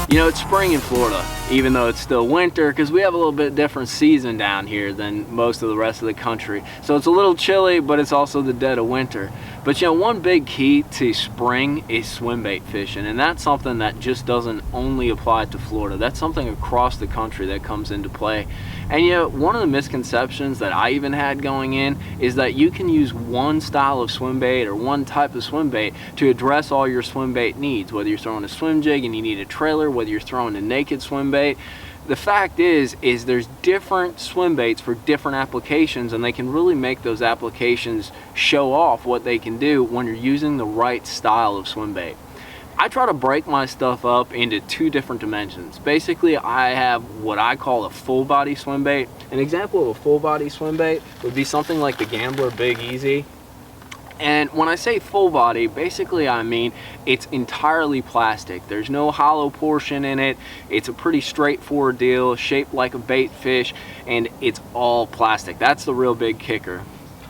You know, it's spring in Florida, even though it's still winter, because we have a little bit different season down here than most of the rest of the country. So it's a little chilly, but it's also the dead of winter. But you know, one big key to spring is swim bait fishing, and that's something that just doesn't only apply to Florida. That's something across the country that comes into play. And you know, one of the misconceptions that I even had going in is that you can use one style of swim bait or one type of swim bait to address all your swim bait needs, whether you're throwing a swim jig and you need a trailer, whether you're throwing a naked swim bait. The fact is there's different swim baits for different applications, and they can really make those applications show off what they can do when you're using the right style of swim bait. I try to break my stuff up into two different dimensions. Basically, I have what I call a full body swim bait. An example of a full body swim bait would be something like the Gambler Big Easy. And when I say full body, basically I mean it's entirely plastic. There's no hollow portion in it. It's a pretty straightforward deal, shaped like a bait fish, and it's all plastic. That's the real big kicker.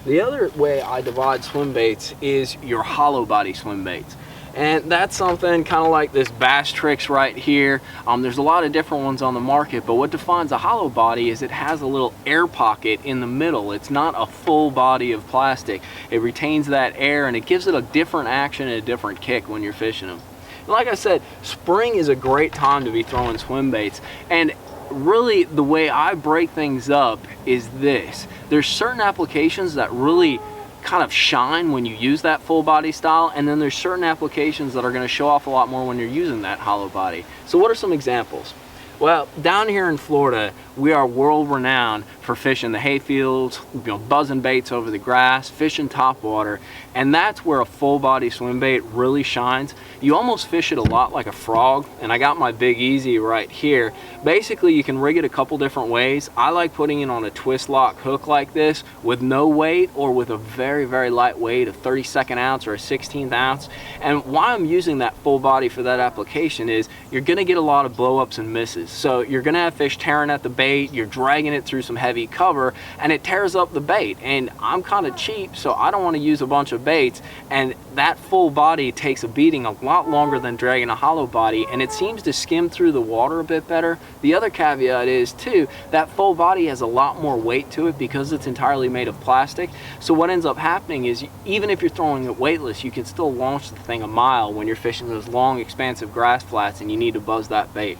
The other way I divide swim baits is your hollow body swim baits. And that's something kind of like this Basstrix right here. There's a lot of different ones on the market, but what defines a hollow body is it has a little air pocket in the middle. It's not a full body of plastic. It retains that air, and it gives it a different action and a different kick when you're fishing them. And like I said, spring is a great time to be throwing swim baits. And really, the way I break things up is this. There's certain applications that really kind of shine when you use that full body style, and then there's certain applications that are going to show off a lot more when you're using that hollow body. So what are some examples? Well, down here in Florida, we are world renowned for fishing the hayfields, buzzing baits over the grass, fishing topwater, and that's where a full body swim bait really shines. You almost fish it a lot like a frog, and I got my Big Easy right here. Basically, you can rig it a couple different ways. I like putting it on a twist lock hook like this with no weight, or with a very, very light weight, a 32nd ounce or a 16th ounce. And why I'm using that full body for that application is you're gonna get a lot of blow ups and misses. So you're gonna have fish tearing at the bait, you're dragging it through some heavy cover, and it tears up the bait. And I'm kind of cheap, so I don't want to use a bunch of baits, and that full body takes a beating a lot longer than dragging a hollow body, and it seems to skim through the water a bit better. The other caveat is too, that full body has a lot more weight to it because it's entirely made of plastic. So what ends up happening is, even if you're throwing it weightless, you can still launch the thing a mile when you're fishing those long expansive grass flats and you need to buzz that bait.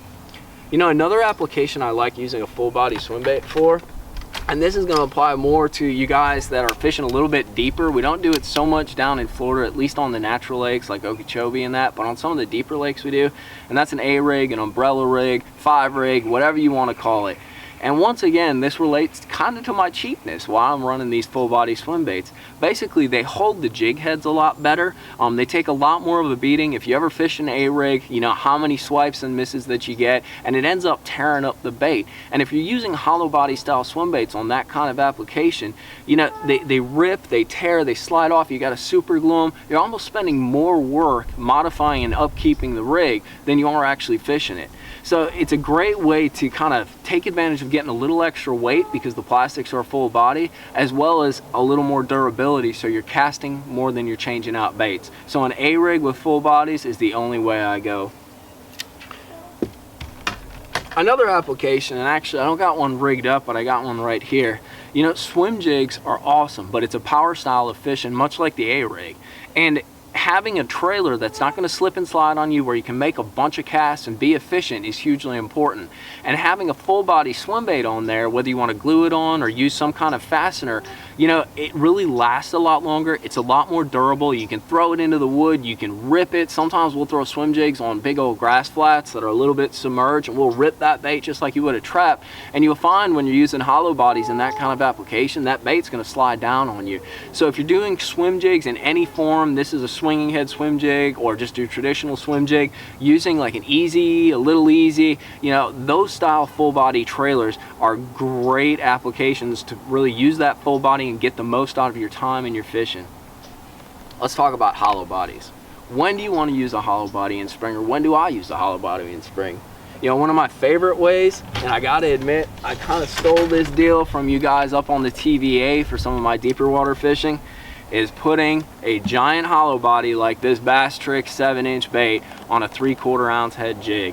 You know, another application I like using a full body swim bait for, and this is going to apply more to you guys that are fishing a little bit deeper. We don't do it so much down in Florida, at least on the natural lakes like Okeechobee and that, but on some of the deeper lakes we do. And that's an A-rig, an umbrella rig, 5-rig, whatever you want to call it. And once again, this relates kind of to my cheapness while I'm running these full body swim baits. Basically, they hold the jig heads a lot better. They take a lot more of a beating. If you ever fish an A-rig, you know how many swipes and misses that you get, and it ends up tearing up the bait. And if you're using hollow body style swim baits on that kind of application, you know, they rip, they tear, they slide off, you got to super glue them. You're almost spending more work modifying and upkeeping the rig than you are actually fishing it. So it's a great way to kind of take advantage of getting a little extra weight because the plastics are full body, as well as a little more durability, so you're casting more than you're changing out baits. So an A-rig with full bodies is the only way I go. Another application, and actually I don't got one rigged up, but I got one right here. You know, swim jigs are awesome, but it's a power style of fishing, much like the A-rig. And having a trailer that's not going to slip and slide on you, where you can make a bunch of casts and be efficient, is hugely important. And having a full body swim bait on there, whether you want to glue it on or use some kind of fastener, you know, it really lasts a lot longer. It's a lot more durable. You can throw it into the wood, you can rip it. Sometimes we'll throw swim jigs on big old grass flats that are a little bit submerged, and we'll rip that bait just like you would a trap. And you'll find when you're using hollow bodies in that kind of application, that bait's going to slide down on you. So if you're doing swim jigs in any form, this is a swinging head swim jig, or just do traditional swim jig, using like an easy, a little easy, you know, those style full body trailers are great applications to really use that full body and get the most out of your time and your fishing. Let's talk about hollow bodies. When do you want to use a hollow body in spring, or when do I use a hollow body in spring? You know, one of my favorite ways, and I gotta admit, I kind of stole this deal from you guys up on the TVA for some of my deeper water fishing, is putting a giant hollow body like this Basstrix 7-inch bait on a 3/4 ounce head jig.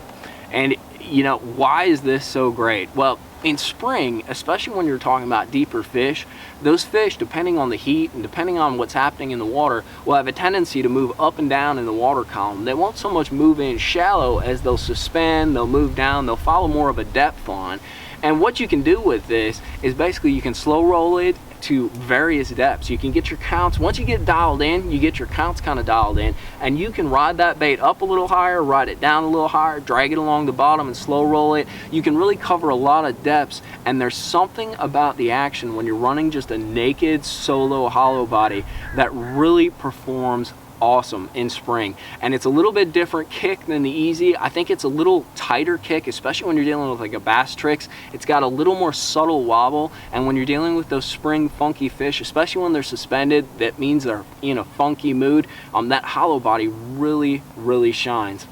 And you know, why is this so great? Well, in spring, especially when you're talking about deeper fish, those fish, depending on the heat and depending on what's happening in the water, will have a tendency to move up and down in the water column. They won't so much move in shallow as they'll suspend, they'll move down, they'll follow more of a depth line. And what you can do with this is basically you can slow roll it to various depths. You can get your counts, once you get dialed in, you get your counts kind of dialed in, and you can ride that bait up a little higher, ride it down a little higher, drag it along the bottom and slow roll it. You can really cover a lot of depths, and there's something about the action when you're running just a naked solo hollow body that really performs awesome in spring. And it's a little bit different kick than the easy. I think it's a little tighter kick, especially when you're dealing with like a Basstrix. It's got a little more subtle wobble, and when you're dealing with those spring funky fish, especially when they're suspended, that means they're in a funky mood. That hollow body really shines.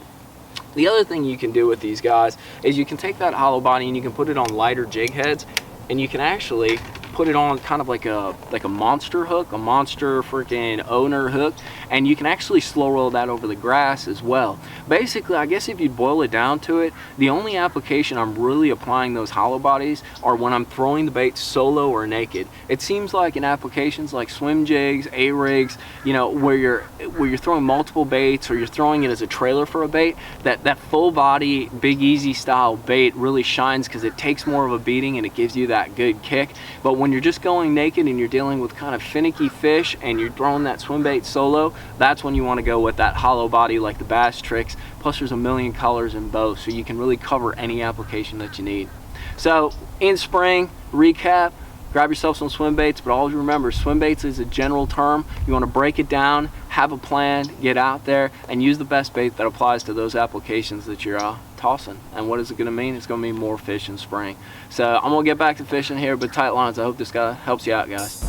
The other thing you can do with these guys is you can take that hollow body and you can put it on lighter jig heads, and you can actually put it on kind of like a monster hook, a monster freaking owner hook, and you can actually slow roll that over the grass as well. Basically, I guess if you boil it down to it, the only application I'm really applying those hollow bodies are when I'm throwing the bait solo or naked. It seems like in applications like swim jigs, A-rigs, you know, where you're throwing multiple baits or you're throwing it as a trailer for a bait, that full body Big Easy style bait really shines because it takes more of a beating and it gives you that good kick. But when you're just going naked and you're dealing with kind of finicky fish and you're throwing that swim bait solo, that's when you want to go with that hollow body like the Basstrix. Plus there's a million colors in both, so you can really cover any application that you need. So in spring, recap, grab yourself some swim baits, but always remember, swim baits is a general term. You want to break it down, have a plan, get out there, and use the best bait that applies to those applications that you're tossing. And what is it going to mean? It's going to mean more fish in spring. So I'm going to get back to fishing here, but tight lines. I hope this guy helps you out, guys.